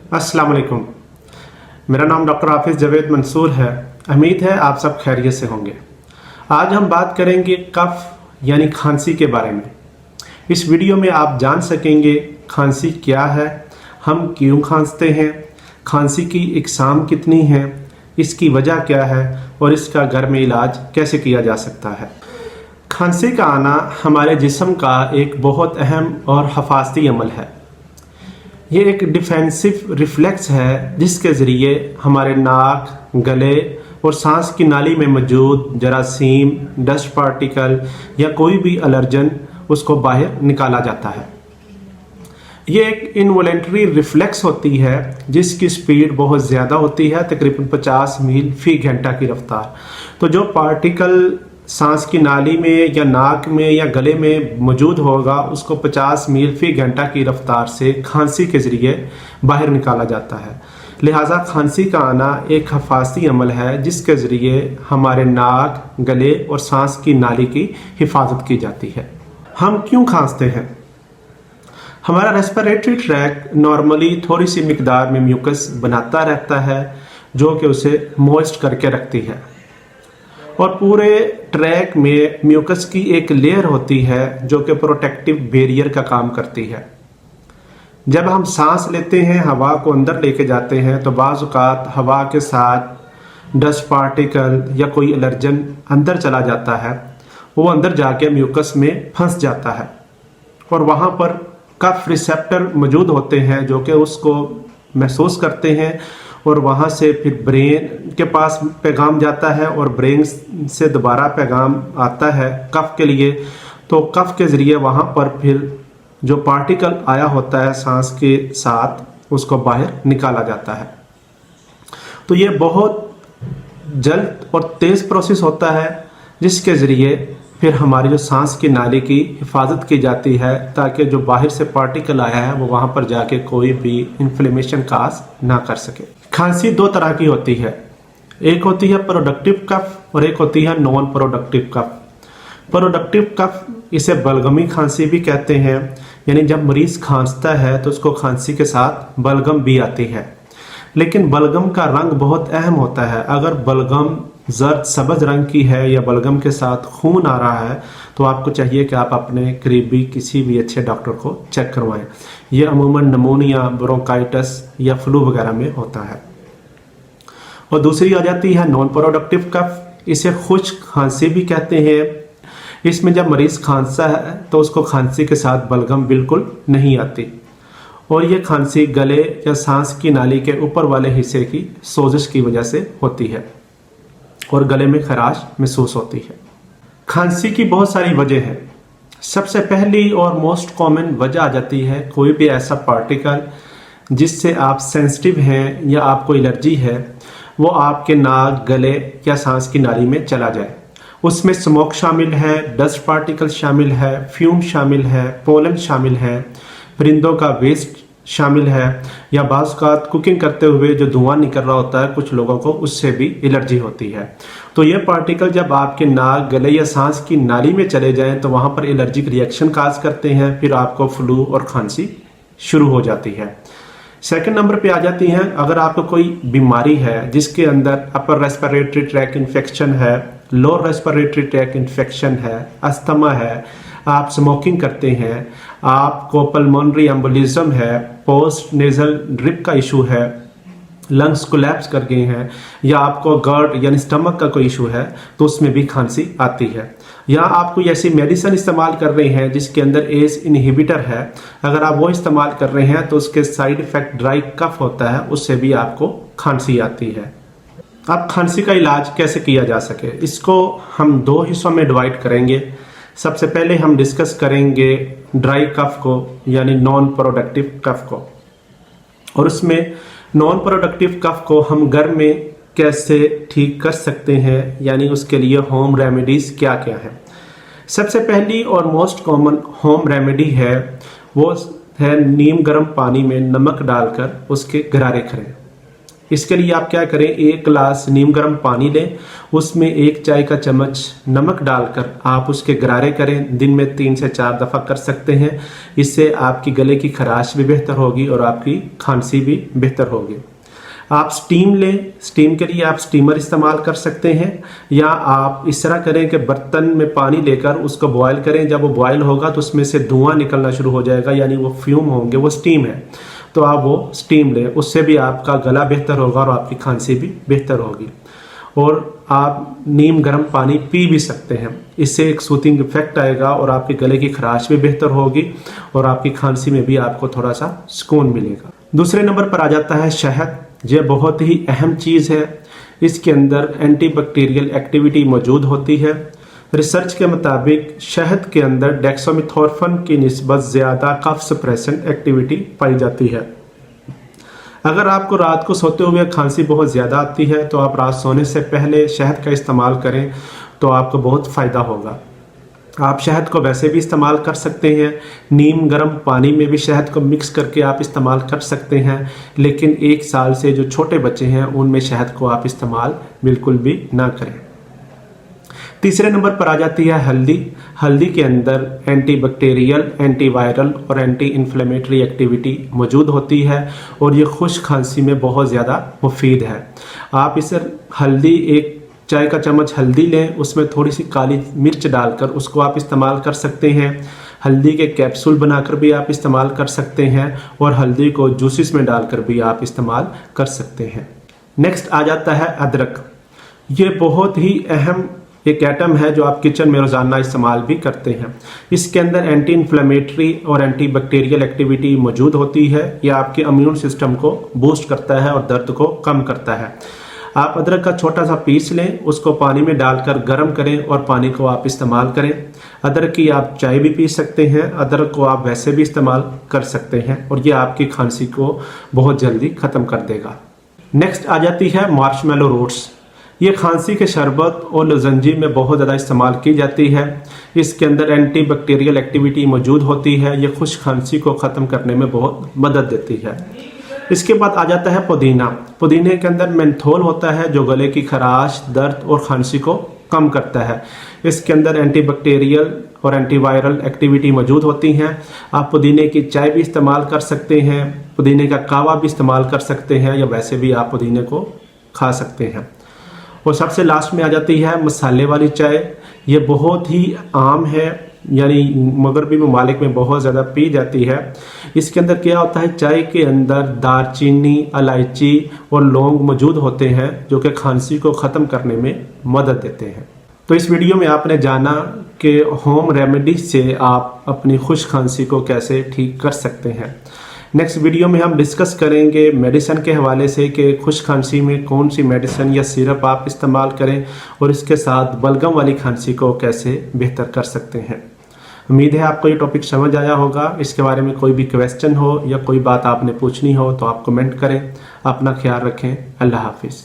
अस्सलाम वालेकुम। मेरा नाम डॉक्टर हाफिज़ जावेद मंसूर है। उम्मीद है आप सब खैरियत से होंगे। आज हम बात करेंगे कफ यानी खांसी के बारे में। इस वीडियो में आप जान सकेंगे खांसी क्या है, हम क्यों खांसते हैं, खांसी की इकसाम कितनी है, इसकी वजह क्या है और इसका घर में इलाज कैसे किया जा सकता है। खांसी का आना हमारे जिस्म का एक बहुत अहम और हफाजती अमल है। ये एक डिफेंसिव रिफ्लेक्स है जिसके ज़रिए हमारे नाक, गले और सांस की नाली में मौजूद जरासीम, डस्ट पार्टिकल या कोई भी एलर्जन उसको बाहर निकाला जाता है। ये एक इनवॉलेंटरी रिफ्लेक्स होती है जिसकी स्पीड बहुत ज़्यादा होती है, तकरीबन 50 मील फी घंटा की रफ्तार। तो जो पार्टिकल सांस की नाली में या नाक में या गले में मौजूद होगा उसको 50 मील फी घंटा की रफ्तार से खांसी के ज़रिए बाहर निकाला जाता है। लिहाजा खांसी का आना एक हिफाजती अमल है जिसके ज़रिए हमारे नाक, गले और सांस की नाली की हिफाजत की जाती है। हम क्यों खांसते हैं? हमारा रेस्पिरेटरी ट्रैक नॉर्मली थोड़ी सी मिकदार में म्यूकस बनाता रहता है जो कि उसे मॉइस्ट करके रखती है, और पूरे ट्रैक में म्यूकस की एक लेयर होती है जो कि प्रोटेक्टिव बैरियर का काम करती है। जब हम सांस लेते हैं, हवा को अंदर लेके जाते हैं, तो बाज़ औक़ात हवा के साथ डस्ट पार्टिकल या कोई एलर्जन अंदर चला जाता है, वो अंदर जाके म्यूकस में फंस जाता है और वहाँ पर कफ रिसेप्टर मौजूद होते हैं जो कि उसको महसूस करते हैं और वहाँ से फिर ब्रेन के पास पैगाम जाता है और ब्रेन से दोबारा पैगाम आता है कफ के लिए। तो कफ के ज़रिए वहाँ पर फिर जो पार्टिकल आया होता है सांस के साथ उसको बाहर निकाला जाता है। तो ये बहुत जल्द और तेज़ प्रोसेस होता है जिसके ज़रिए फिर हमारी जो सांस की नाली की हिफाजत की जाती है ताकि जो बाहर से पार्टिकल आया है वो वहाँ पर जाके कोई भी इन्फ्लेमेशन काज ना कर सके। खांसी दो तरह की होती है, एक होती है प्रोडक्टिव कफ और एक होती है non productive cough. Productive cough इसे बलगमी खांसी भी कहते हैं, यानी जब मरीज़ खांसता है तो उसको खांसी के साथ बलगम भी आती है। लेकिन बलगम का रंग बहुत अहम होता है। अगर बलगम जर्द सब्ज रंग की है या बलगम के साथ खून आ रहा है तो आपको चाहिए कि आप अपने करीबी किसी भी अच्छे डॉक्टर को चेक करवाएं। ये अमूमन नमोनिया, ब्रोंकाइटिस या फ्लू वगैरह में होता है। और दूसरी आ जाती है नॉन प्रोडक्टिव कफ, इसे खुश्क खांसी भी कहते हैं। इसमें जब मरीज़ खांसता है तो उसको खांसी के साथ बलगम बिल्कुल नहीं आती और ये खांसी गले या सांस की नाली के ऊपर वाले हिस्से की सोजिश की वजह से होती है और गले में खराश महसूस होती है। खांसी की बहुत सारी वजह है। सबसे पहली और मोस्ट कॉमन वजह आ जाती है कोई भी ऐसा पार्टिकल जिससे आप सेंसिटिव हैं या आपको एलर्जी है वो आपके नाक, गले या सांस की नाली में चला जाए। उसमें स्मोक शामिल है, डस्ट पार्टिकल शामिल है, फ्यूम शामिल है, पोलन शामिल है, परिंदों का वेस्ट शामिल है या बाज़ औक़ात कुकिंग करते हुए जो धुआं निकल रहा होता है कुछ लोगों को उससे भी एलर्जी होती है। तो ये पार्टिकल जब आपके नाक, गले या सांस की नाली में चले जाएं तो वहाँ पर एलर्जिक रिएक्शन काज करते हैं, फिर आपको फ्लू और खांसी शुरू हो जाती है। सेकंड नंबर पे आ जाती हैं अगर आपको कोई बीमारी है जिसके अंदर अपर रेस्पिरेटरी ट्रैक इन्फेक्शन है, लोअर रेस्पिरेटरी ट्रैक इन्फेक्शन है, अस्थमा है, आप स्मोकिंग करते हैं, आपको पल्मोनरी एम्बोलिज्म है, पोस्ट नेजल ड्रिप का इशू है, लंग्स कोलैप्स कर गए हैं या आपको गर्ट यानी स्टमक का कोई इशू है तो उसमें भी खांसी आती है। या आप कोई ऐसी मेडिसिन इस्तेमाल कर रहे हैं जिसके अंदर एस इनहिबिटर है, अगर आप वो इस्तेमाल कर रहे हैं तो उसके साइड इफेक्ट ड्राई कफ होता है, उससे भी आपको खांसी आती है। अब खांसी का इलाज कैसे किया जा सके, इसको हम दो हिस्सों में डिवाइड करेंगे। सबसे पहले हम डिस्कस करेंगे ड्राई कफ को यानी नॉन प्रोडक्टिव कफ को, और उसमें नॉन प्रोडक्टिव कफ को हम घर में कैसे ठीक कर सकते हैं, यानी उसके लिए होम रेमेडीज़ क्या क्या है। सबसे पहली और मोस्ट कॉमन होम रेमेडी है वो है नीम गर्म पानी में नमक डालकर उसके गरारे करें। इसके लिए आप क्या करें, 1 गिलास नीम गर्म पानी लें, उसमें 1 चाय का चम्मच नमक डालकर आप उसके गरारे करें। दिन में 3 से 4 दफ़ा कर सकते हैं। इससे आपकी गले की खराश भी बेहतर होगी और आपकी खांसी भी बेहतर होगी। आप स्टीम लें, स्टीम के लिए आप स्टीमर इस्तेमाल कर सकते हैं, या आप इस तरह करें कि बर्तन में पानी लेकर उसको बॉयल करें। जब वो बॉयल होगा तो उसमें से धुआं निकलना शुरू हो जाएगा, यानी वो फ्यूम होंगे, वो स्टीम है, तो आप वो स्टीम लें। उससे भी आपका गला बेहतर होगा और आपकी खांसी भी बेहतर होगी। और आप नीम गर्म पानी पी भी सकते हैं, इससे एक सूथिंग इफेक्ट आएगा और आपके गले की खराश भी बेहतर होगी और आपकी खांसी में भी आपको थोड़ा सा सुकून मिलेगा। दूसरे नंबर पर आ जाता है शहद। यह बहुत ही अहम चीज़ है। इसके अंदर एंटीबैक्टीरियल एक्टिविटी मौजूद होती है। रिसर्च के मुताबिक शहद के अंदर डेक्सामेथोर्फन की निस्बत ज़्यादा कफ सप्रेशन एक्टिविटी पाई जाती है। अगर आपको रात को सोते हुए खांसी बहुत ज़्यादा आती है तो आप रात सोने से पहले शहद का इस्तेमाल करें तो आपको बहुत फ़ायदा होगा। आप शहद को वैसे भी इस्तेमाल कर सकते हैं, नीम गर्म पानी में भी शहद को मिक्स करके आप इस्तेमाल कर सकते हैं, लेकिन 1 साल से जो छोटे बच्चे हैं उनमें शहद को आप इस्तेमाल बिल्कुल भी ना करें। तीसरे नंबर पर आ जाती है हल्दी। हल्दी के अंदर एंटीबैक्टीरियल, एंटीवायरल और एंटी इन्फ्लेमेटरी एक्टिविटी मौजूद होती है और ये खुश्क खांसी में बहुत ज़्यादा मुफीद है। आप इसे हल्दी 1 चाय का चम्मच हल्दी लें, उसमें थोड़ी सी काली मिर्च डालकर उसको आप इस्तेमाल कर सकते हैं। हल्दी के कैप्सूल बनाकर भी आप इस्तेमाल कर सकते हैं और हल्दी को जूसेस में डालकर भी आप इस्तेमाल कर सकते हैं। नेक्स्ट आ जाता है अदरक। ये बहुत ही अहम एक आइटम है जो आप किचन में रोज़ाना इस्तेमाल भी करते हैं। इसके अंदर एंटी इन्फ्लेमेटरी और एंटी बैक्टीरियल एक्टिविटी मौजूद होती है। यह आपके इम्यून सिस्टम को बूस्ट करता है और दर्द को कम करता है। आप अदरक का छोटा सा पीस लें, उसको पानी में डालकर गर्म करें और पानी को आप इस्तेमाल करें। अदरक की आप चाय भी पी सकते हैं, अदरक को आप वैसे भी इस्तेमाल कर सकते हैं और ये आपकी खांसी को बहुत जल्दी ख़त्म कर देगा। नेक्स्ट आ जाती है मार्शमेलो रूट्स। ये खांसी के शरबत और लजंजी में बहुत ज़्यादा इस्तेमाल की जाती है। इसके अंदर एंटी बैक्टीरियल एक्टिविटी मौजूद होती है। ये खुश्क खांसी को ख़त्म करने में बहुत मदद देती है। इसके बाद आ जाता है पुदीना। पुदीने के अंदर मेंथोल होता है जो गले की खराश, दर्द और खांसी को कम करता है। इसके अंदर एंटीबैक्टीरियल और एंटीवायरल एक्टिविटी मौजूद होती हैं। आप पुदीने की चाय भी इस्तेमाल कर सकते हैं, पुदीने का कावा भी इस्तेमाल कर सकते हैं, या वैसे भी आप पुदीने को खा सकते हैं। और सबसे लास्ट में आ जाती है मसाले वाली चाय। ये बहुत ही आम है, यानी मगरबी ममालिक में बहुत ज़्यादा पी जाती है। इसके अंदर क्या होता है, चाय के अंदर दालचीनी, इलायची और लौंग मौजूद होते हैं जो कि खांसी को ख़त्म करने में मदद देते हैं। तो इस वीडियो में आपने जाना कि होम रेमेडी से आप अपनी खुश्क खांसी को कैसे ठीक कर सकते हैं। नेक्स्ट वीडियो में हम डिस्कस करेंगे मेडिसिन के हवाले से कि खुश्क खांसी में कौन सी मेडिसिन या सिरप आप इस्तेमाल करें और इसके साथ बलगम वाली खांसी को कैसे बेहतर कर सकते हैं। उम्मीद है आपको ये टॉपिक समझ आया होगा। इसके बारे में कोई भी क्वेश्चन हो या कोई बात आपने पूछनी हो तो आप कमेंट करें। अपना ख्याल रखें। अल्लाह हाफिज़।